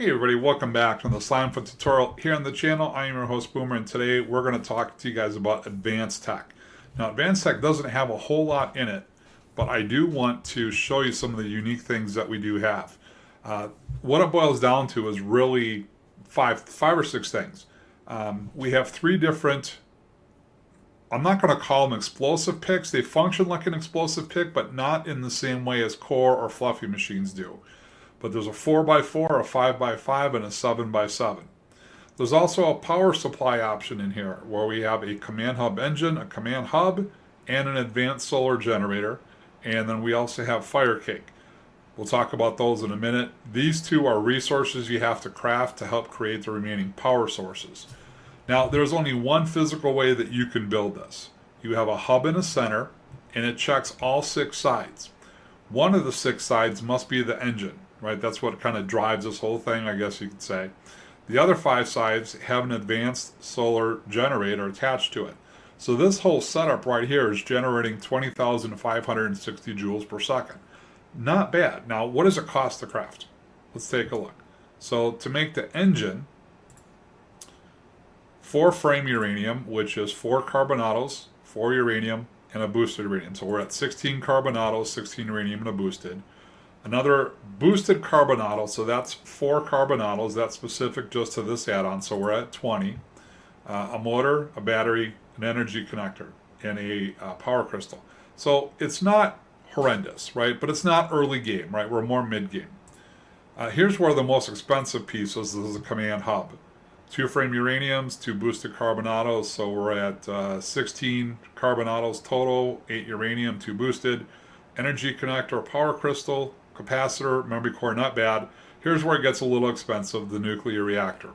Hey everybody, welcome back to the Slimefun tutorial here on the channel. I am your host Boomer, and today we're going to talk to you guys about advanced tech. Now, advanced tech doesn't have a whole lot in it, but I do want to show you some of the unique things that we do have. What it boils down to is really five or six things. We have three different, I'm not going to call them explosive picks. They function like an explosive pick, but not in the same way as core or fluffy machines do. But there's a 4x4, a 5x5, and a 7x7. There's also a power supply option in here where we have a command hub engine, a command hub, and an advanced solar generator. And then we also have fire cake. We'll talk about those in a minute. These two are resources you have to craft to help create the remaining power sources. Now, there's only one physical way that you can build this. You have a hub in the center, and it checks all six sides. One of the six sides must be the engine. Right, that's what kind of drives this whole thing, I guess you could say. The other five sides have an advanced solar generator attached to it. So this whole setup right here is generating 20,560 joules per second. Not bad. Now, what does it cost to craft? Let's take a look. So to make the engine, 4 frame uranium, which is 4 carbonatos, 4 uranium, and a boosted uranium. So we're at 16 carbonatos, 16 uranium, and a boosted. Another boosted carbonato, so that's 4 carbonatos, that's specific just to this add-on, so we're at 20. A motor, a battery, an energy connector, and a power crystal. So it's not horrendous, right? But it's not early game, right? We're more mid-game. Here's where the most expensive piece is the command hub. 2 frame uraniums, 2 boosted carbonatos, so we're at 16 carbonatos total, 8 uranium, 2 boosted. Energy connector, power crystal, capacitor, memory core, not bad. Here's where it gets a little expensive, the nuclear reactor.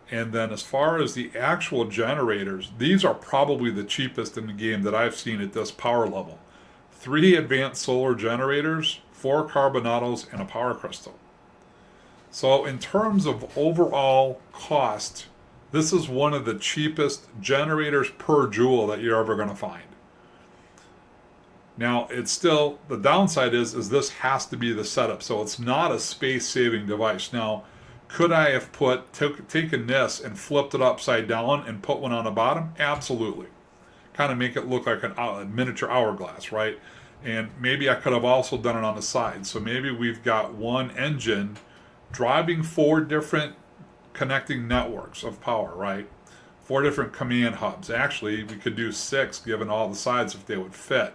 And then as far as the actual generators, these are probably the cheapest in the game that I've seen at this power level. 3 advanced solar generators, 4 carbonatos, and a power crystal. So in terms of overall cost, this is one of the cheapest generators per joule that you're ever going to find. Now, it's still, the downside is this has to be the setup, so it's not a space-saving device. Now, could I have taken this and flipped it upside down and put one on the bottom? Absolutely. Kind of make it look like a miniature hourglass, right? And maybe I could have also done it on the side. So maybe we've got one engine driving 4 different connecting networks of power, right? 4 different command hubs. Actually, we could do 6 given all the sides if they would fit.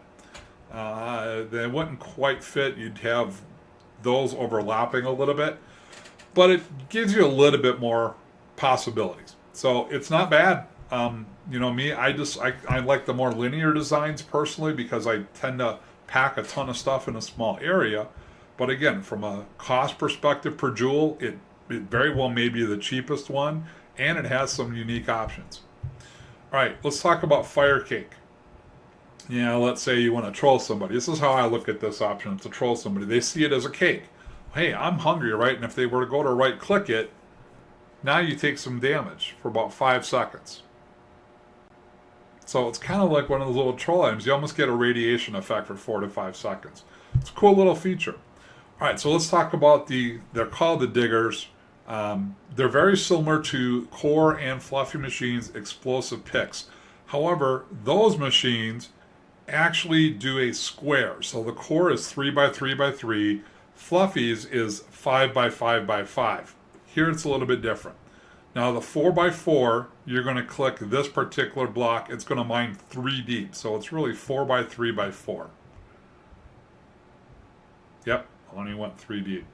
They wouldn't quite fit. You'd have those overlapping a little bit, but it gives you a little bit more possibilities. So it's not bad. You know me, I like the more linear designs personally because I tend to pack a ton of stuff in a small area. But again, from a cost perspective per joule, it very well may be the cheapest one, and it has some unique options. All right, let's talk about fire cake. Yeah, let's say you want to troll somebody. This is how I look at this option, to troll somebody. They see it as a cake. Hey, I'm hungry, right? And if they were to go to right-click it, now you take some damage for about 5 seconds. So it's kind of like one of those little troll items. You almost get a radiation effect for 4 to 5 seconds. It's a cool little feature. All right, so let's talk about they're called the diggers. They're very similar to core and fluffy machines' explosive picks. However, those machines actually do a square. So the core is 3x3x3. Fluffy's is 5x5x5. Here it's a little bit different. Now the 4x4, you're going to click this particular block. It's going to mine 3 deep. So it's really 4x3x4. Yep, only went 3 deep.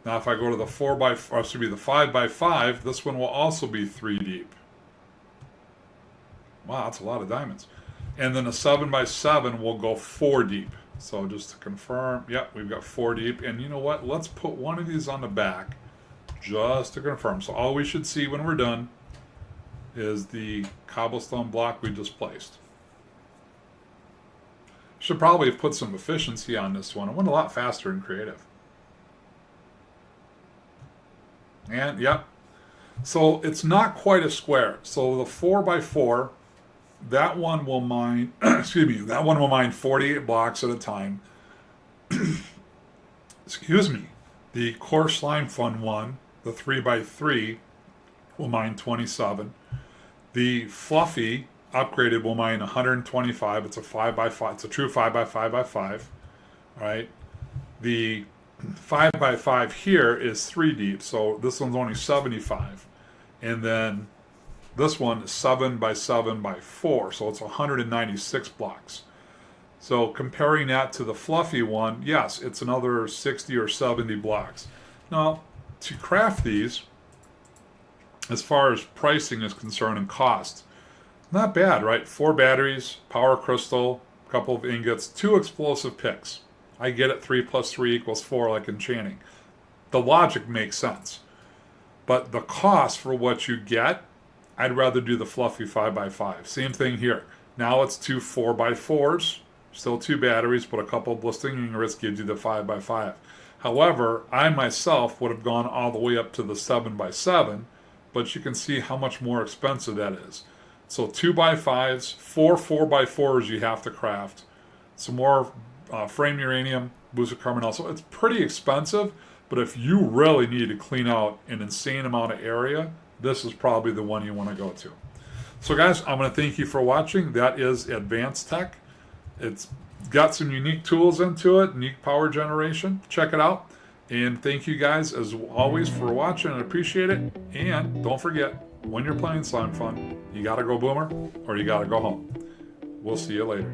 Now if I go to the 5x5, this one will also be 3 deep. Wow, that's a lot of diamonds. And then a 7x7 will go 4 deep. So just to confirm, yep, we've got 4 deep. And you know what? Let's put one of these on the back just to confirm. So all we should see when we're done is the cobblestone block we just placed. Should probably have put some efficiency on this one. It went a lot faster in creative. And yep. So it's not quite a square. So the 4x4, that one will mine, that one will mine 48 blocks at a time. Excuse me. The core Slimefun one, the 3x3, will mine 27. The fluffy upgraded will mine 125. It's a 5x5. It's a true 5x5x5. All right. The 5x5 here is 3 deep, so this one's only 75. And then this one is 7x7x4, so it's 196 blocks. So comparing that to the fluffy one, yes, it's another 60 or 70 blocks. Now, to craft these, as far as pricing is concerned and cost, not bad, right? 4 batteries, power crystal, a couple of ingots, 2 explosive picks. I get it, 3 plus 3 equals 4 like enchanting. The logic makes sense. But the cost for what you get, I'd rather do the fluffy 5x5. Same thing here. Now it's 2 4x4s, still 2 batteries, but a couple of blistering ingots gives you the 5x5. However, I myself would have gone all the way up to the 7x7, but you can see how much more expensive that is. So 2x5s, 4 4x4s you have to craft, some more frame uranium, boosted carbonel. So it's pretty expensive, but if you really need to clean out an insane amount of area, this is probably the one you want to go to. So guys, I'm going to thank you for watching. That is Advanced Tech. It's got some unique tools into it, unique power generation. Check it out. And thank you guys, as always, for watching. I appreciate it. And don't forget, when you're playing Slimefun, you got to go boomer or you got to go home. We'll see you later.